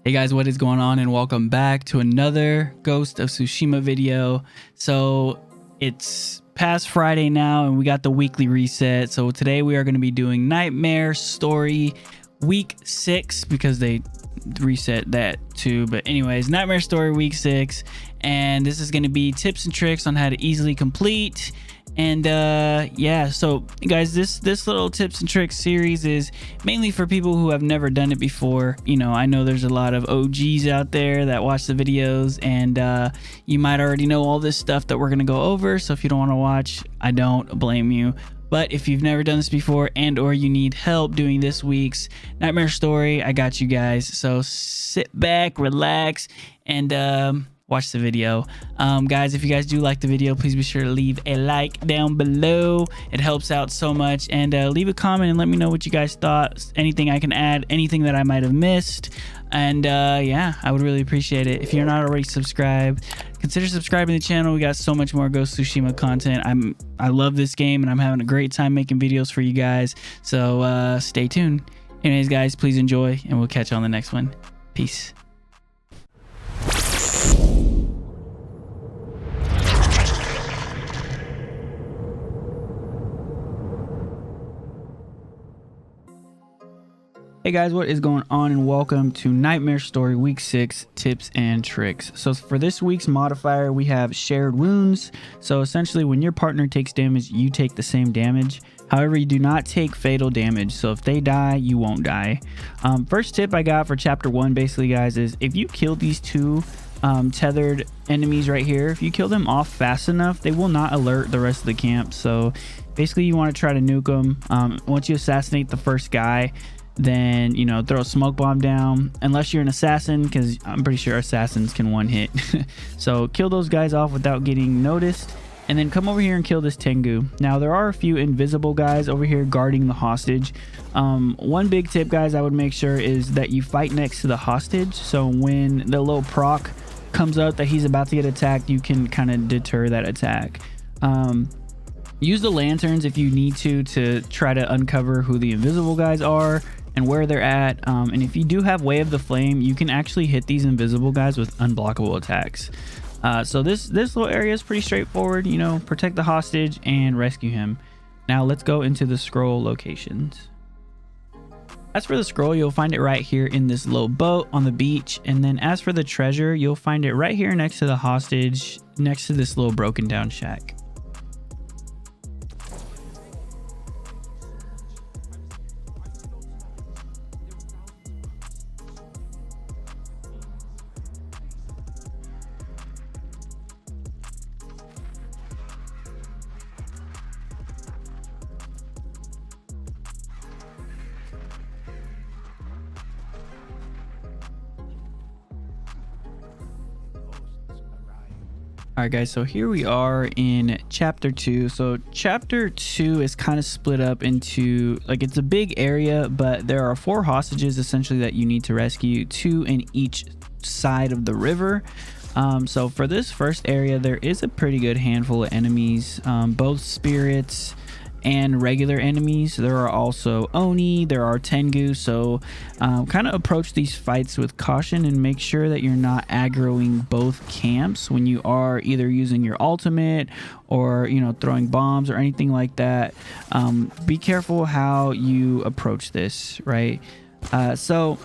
Hey guys, what is going on, and welcome back to another Ghost of Tsushima video. So it's past Friday now and we got the weekly reset. So today we are going to be doing Nightmare Story week 6 because they reset that too. But anyways, Nightmare Story week 6, and this is going to be tips and tricks on how to easily complete. And yeah, so guys, this little tips and tricks series is mainly for people who have never done it before. You know, I know there's a lot of OGs out there that watch the videos, and you might already know all this stuff that we're gonna go over. So if you don't want to watch, I don't blame you. But if you've never done this before and or you need help doing this week's Nightmare Story, I got you guys. So sit back, relax, and watch the video. Guys, if you guys do like the video, please be sure to leave a like down below. It helps out so much. And leave a comment and let me know what you guys thought, anything I can add, anything that I might have missed. And yeah, I would really appreciate it. If you're not already subscribed, consider subscribing to the channel. We got so much more Ghost of Tsushima content. I love this game and I'm having a great time making videos for you guys, so stay tuned. Anyways guys, please enjoy and we'll catch you on the next one. Peace. Hey guys, what is going on, and welcome to Nightmare Story week 6 tips and tricks. So for this week's modifier, we have shared wounds. So essentially when your partner takes damage, you take the same damage. However, you do not take fatal damage. So if they die, you won't die. First tip I got for chapter 1 basically, guys, is if you kill these two tethered enemies right here, if you kill them off fast enough, they will not alert the rest of the camp. So basically you want to try to nuke them. Once you assassinate the first guy, then, you know, throw a smoke bomb down, unless you're an assassin, because I'm pretty sure assassins can one hit. So kill those guys off without getting noticed, and then come over here and kill this Tengu. Now there are a few invisible guys over here guarding the hostage. One big tip, guys, I would make sure is that you fight next to the hostage, so when the little proc comes up that he's about to get attacked, you can kind of deter that attack. Use the lanterns if you need to try to uncover who the invisible guys are and where they're at. And if you do have Way of the Flame, you can actually hit these invisible guys with unblockable attacks. So this little area is pretty straightforward. You know, protect the hostage and rescue him. Now let's go into the scroll locations. As for the scroll, you'll find it right here in this little boat on the beach. And then as for the treasure, you'll find it right here next to the hostage, next to this little broken down shack. All right guys, so here we are in chapter 2. So chapter 2 is kind of split up into, like, it's a big area, but there are 4 hostages essentially that you need to rescue, 2 in each side of the river. So for this first area, there is a pretty good handful of enemies, both spirits and regular enemies. There are also Oni, there are Tengu, so kind of approach these fights with caution and make sure that you're not aggroing both camps when you are either using your ultimate or, you know, throwing bombs or anything like that. Be careful how you approach this, right? So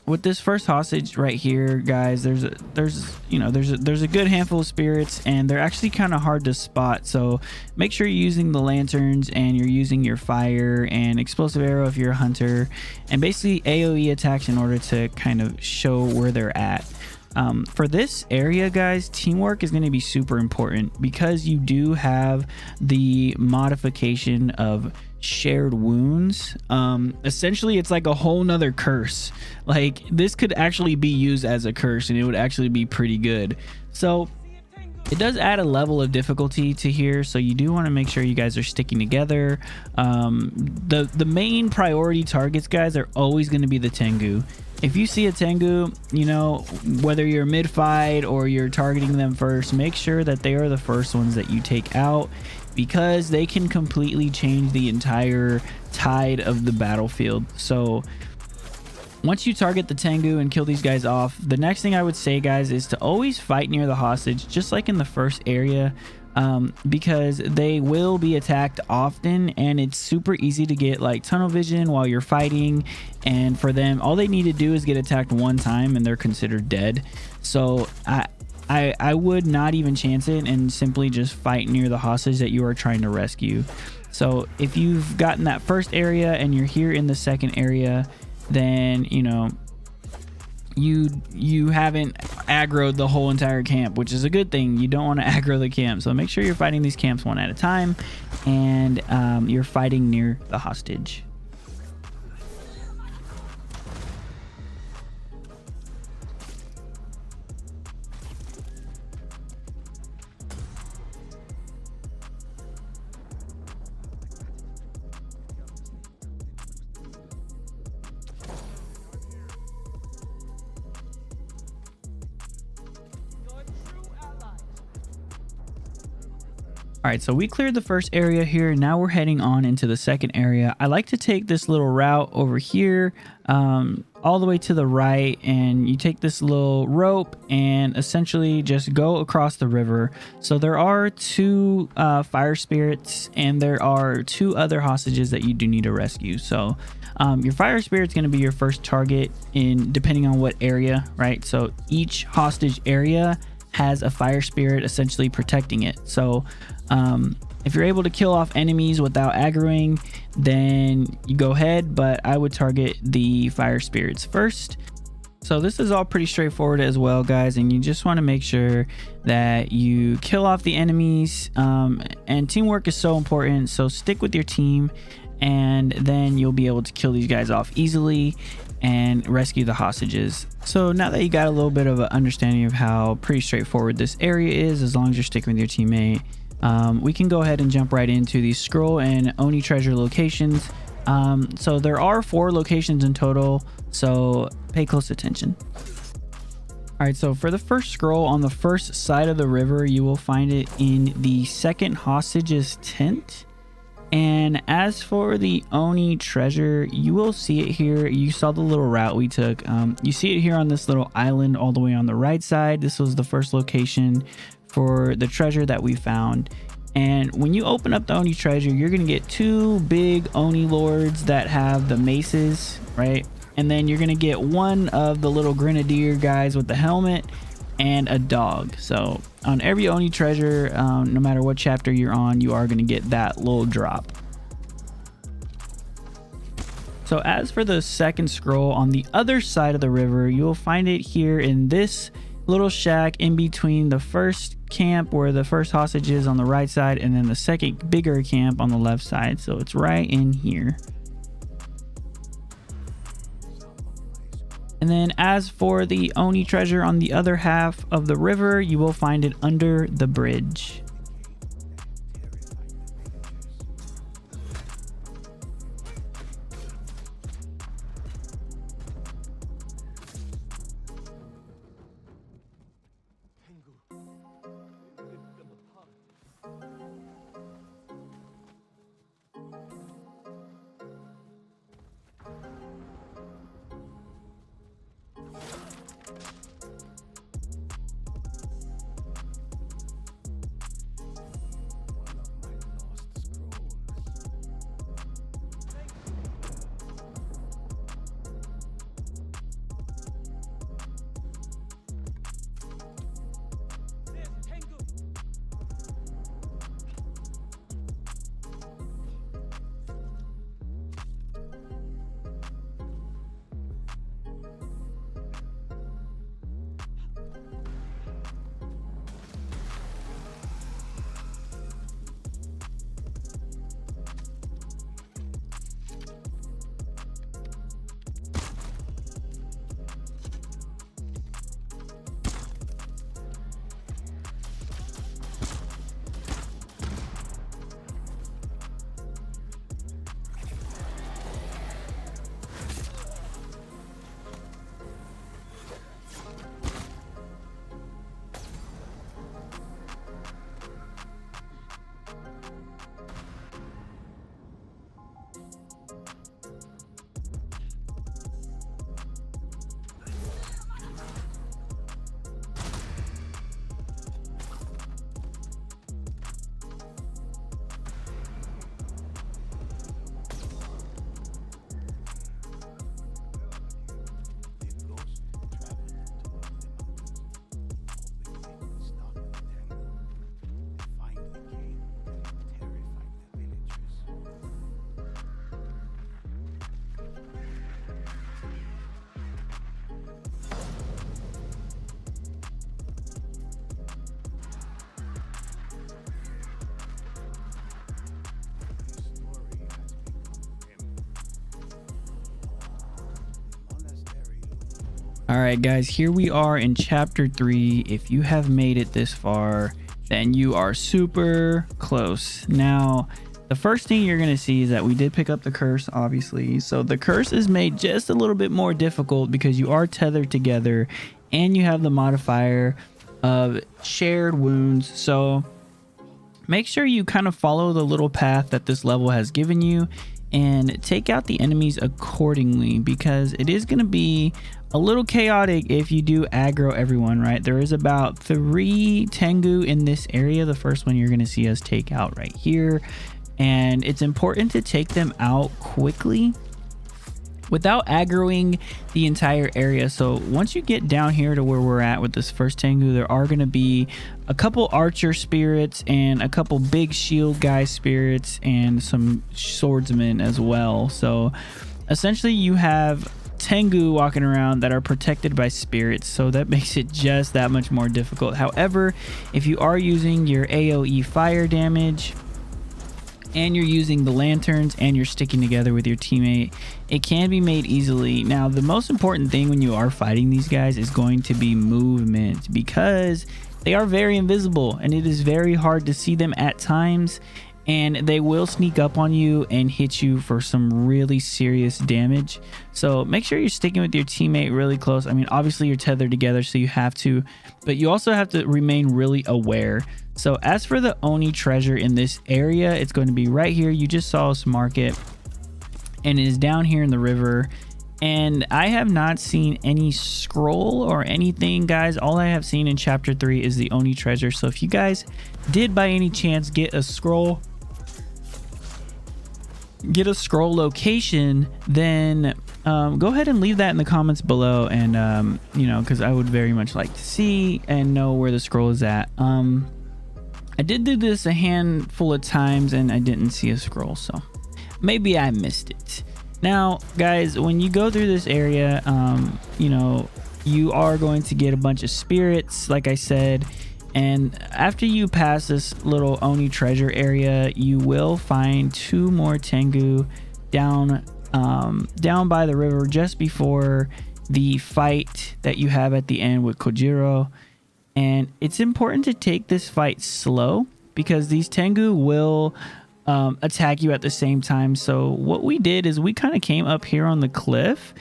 with this first hostage right here, guys, there's a good handful of spirits, and they're actually kind of hard to spot. So make sure you're using the lanterns and you're using your fire and explosive arrow if you're a hunter, and basically AoE attacks in order to kind of show where they're at. For this area, guys, teamwork is going to be super important because you do have the modification of shared wounds. Essentially it's like a whole nother curse. Like, this could actually be used as a curse and it would actually be pretty good. So it does add a level of difficulty to here, so you do want to make sure you guys are sticking together. The main priority targets, guys, are always going to be the Tengu. If you see a Tengu, you know, whether you're mid-fight or you're targeting them first, make sure that they are the first ones that you take out, because they can completely change the entire tide of the battlefield. So Once you target the Tengu and kill these guys off, the next thing I would say, guys, is to always fight near the hostage, just like in the first area, because they will be attacked often, and it's super easy to get like tunnel vision while you're fighting. And for them, all they need to do is get attacked one time and they're considered dead. So I would not even chance it and simply just fight near the hostage that you are trying to rescue. So if you've gotten that first area and you're here in the second area, then you know you haven't aggroed the whole entire camp, which is a good thing. You don't want to aggro the camp, so make sure you're fighting these camps one at a time, and you're fighting near the hostage. All right, so we cleared the first area here. Now we're heading on into the second area. I like to take this little route over here, all the way to the right, and you take this little rope and essentially just go across the river. So there are 2 fire spirits, and there are 2 other hostages that you do need to rescue. So your fire spirit's going to be your first target in depending on what area, right? So each hostage area has a fire spirit essentially protecting it. So if you're able to kill off enemies without aggroing, then you go ahead, but I would target the fire spirits first. So this is all pretty straightforward as well, guys, and you just want to make sure that you kill off the enemies, and teamwork is so important, so stick with your team, and then you'll be able to kill these guys off easily and rescue the hostages. So now that you got a little bit of an understanding of how pretty straightforward this area is, as long as you're sticking with your teammate, we can go ahead and jump right into these scroll and Oni Treasure locations. So there are 4 locations in total, so pay close attention. All right, so for the first scroll on the first side of the river, you will find it in the second hostage's tent. And as for the Oni treasure, you will see it here. You saw the little route we took. You see it here on this little island all the way on the right side. This was the first location for the treasure that we found. And when you open up the Oni treasure, you're going to get 2 big Oni lords that have the maces, right? And then you're going to get 1 of the little grenadier guys with the helmet and a dog. So on every Oni treasure, no matter what chapter you're on, you are going to get that little drop. So as for the second scroll on the other side of the river, you will find it here in this little shack in between the first camp where the first hostage is on the right side, and then the second bigger camp on the left side. So it's right in here. And then as for the Oni treasure on the other half of the river, you will find it under the bridge. All right, guys, here we are in chapter 3. If you have made it this far, then you are super close. Now, the first thing you're going to see is that we did pick up the curse, obviously. So the curse is made just a little bit more difficult because you are tethered together and you have the modifier of shared wounds. So make sure you kind of follow the little path that this level has given you and take out the enemies accordingly, because it is going to be a little chaotic if you do aggro everyone, right? There is about 3 Tengu in this area. The first one you're going to see us take out right here, and it's important to take them out quickly without aggroing the entire area. So once you get down here to where we're at with this first Tengu, there are going to be a couple archer spirits and a couple big shield guy spirits and some swordsmen as well. So essentially you have Tengu walking around that are protected by spirits, so that makes it just that much more difficult. However, if you are using your AoE fire damage and you're using the lanterns and you're sticking together with your teammate, it can be made easily. Now, the most important thing when you are fighting these guys is going to be movement, because they are very invisible and it is very hard to see them at times, and they will sneak up on you and hit you for some really serious damage. So make sure you're sticking with your teammate really close. I mean, obviously you're tethered together, so you have to, but you also have to remain really aware. So as for the Oni treasure in this area, it's going to be right here. You just saw us mark it, and it is down here in the river. And I have not seen any scroll or anything, guys. All I have seen in chapter 3 is the Oni treasure. So if you guys did by any chance get a scroll location, then go ahead and leave that in the comments below, and you know, because I would very much like to see and know where the scroll is at. I did do this a handful of times and I didn't see a scroll, so maybe I missed it. Now, guys, when you go through this area, you know, you are going to get a bunch of spirits, like I said. And after you pass this little Oni treasure area, you will find 2 more Tengu down by the river just before the fight that you have at the end with Kojiro. And it's important to take this fight slow, because these Tengu will attack you at the same time. So what we did is we kind of came up here on the cliff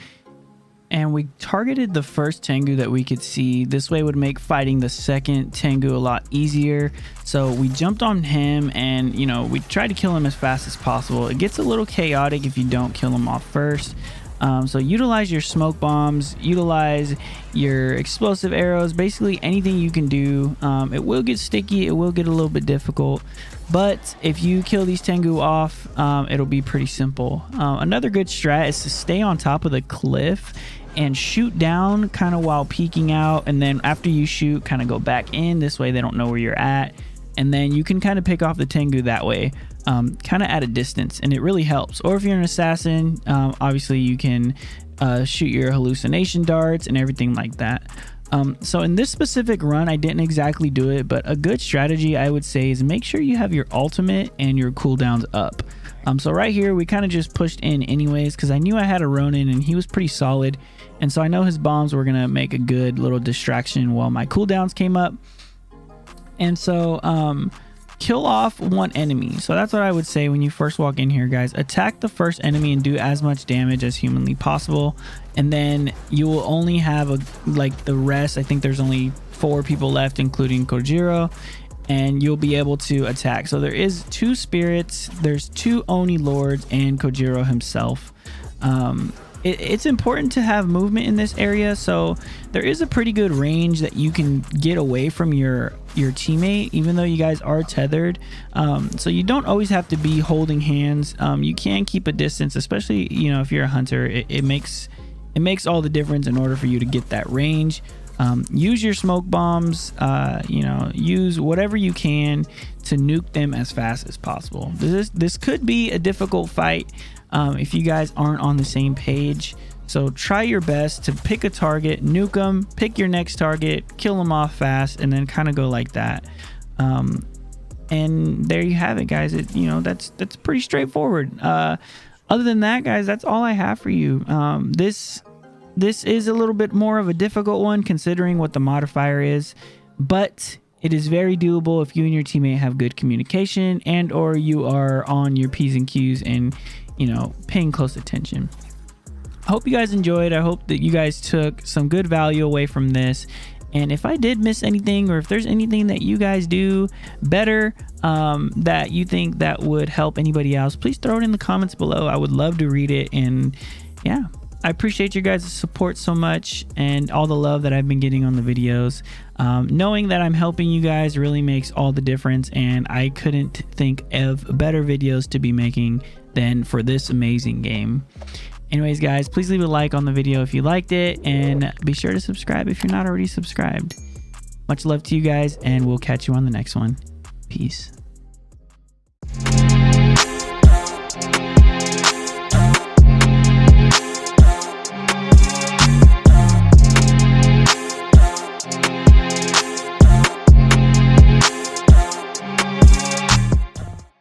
and we targeted the first Tengu that we could see. This way would make fighting the second Tengu a lot easier. So we jumped on him and, you know, we tried to kill him as fast as possible. It gets a little chaotic if you don't kill him off first. So utilize your smoke bombs, utilize your explosive arrows, basically anything you can do. It will get sticky, it will get a little bit difficult, but if you kill these Tengu off, it'll be pretty simple. Another good strat is to stay on top of the cliff and shoot down kind of while peeking out, and then after you shoot, kind of go back in. This way they don't know where you're at, and then you can kind of pick off the Tengu that way, kind of at a distance, and it really helps. Or if you're an assassin, obviously you can shoot your hallucination darts and everything like that. So in this specific run, I didn't exactly do it, but a good strategy I would say is make sure you have your ultimate and your cooldowns up. So right here, we kind of just pushed in anyways, because I knew I had a Ronin and he was pretty solid. And so I know his bombs were going to make a good little distraction while my cooldowns came up. And so kill off 1 enemy. So that's what I would say when you first walk in here, guys. Attack the first enemy and do as much damage as humanly possible. And then you will only have the rest. I think there's only 4 people left, including Kojiro. And you'll be able to attack. So there is 2 spirits, there's 2 Oni lords, and Kojiro himself. It's important to have movement in this area, so there is a pretty good range that you can get away from your teammate, even though you guys are tethered. So you don't always have to be holding hands. You can keep a distance, especially, you know, if you're a hunter. It makes all the difference in order for you to get that range. Use your smoke bombs, you know, use whatever you can to nuke them as fast as possible. This could be a difficult fight if you guys aren't on the same page. So try your best to pick a target, nuke them, pick your next target, kill them off fast, and then kind of go like that. And there you have it, guys. You know, that's pretty straightforward. Other than that, guys, that's all I have for you. This this is a little bit more of a difficult one considering what the modifier is, but it is very doable if you and your teammate have good communication and or you are on your P's and Q's and, you know, paying close attention. I hope you guys enjoyed. I hope that you guys took some good value away from this. And if I did miss anything, or if there's anything that you guys do better that you think that would help anybody else, please throw it in the comments below. I would love to read it. And yeah, I appreciate your guys' support so much and all the love that I've been getting on the videos. Knowing that I'm helping you guys really makes all the difference, and I couldn't think of better videos to be making than for this amazing game. Anyways, guys, please leave a like on the video if you liked it, and be sure to subscribe if you're not already subscribed. Much love to you guys, and we'll catch you on the next one. Peace.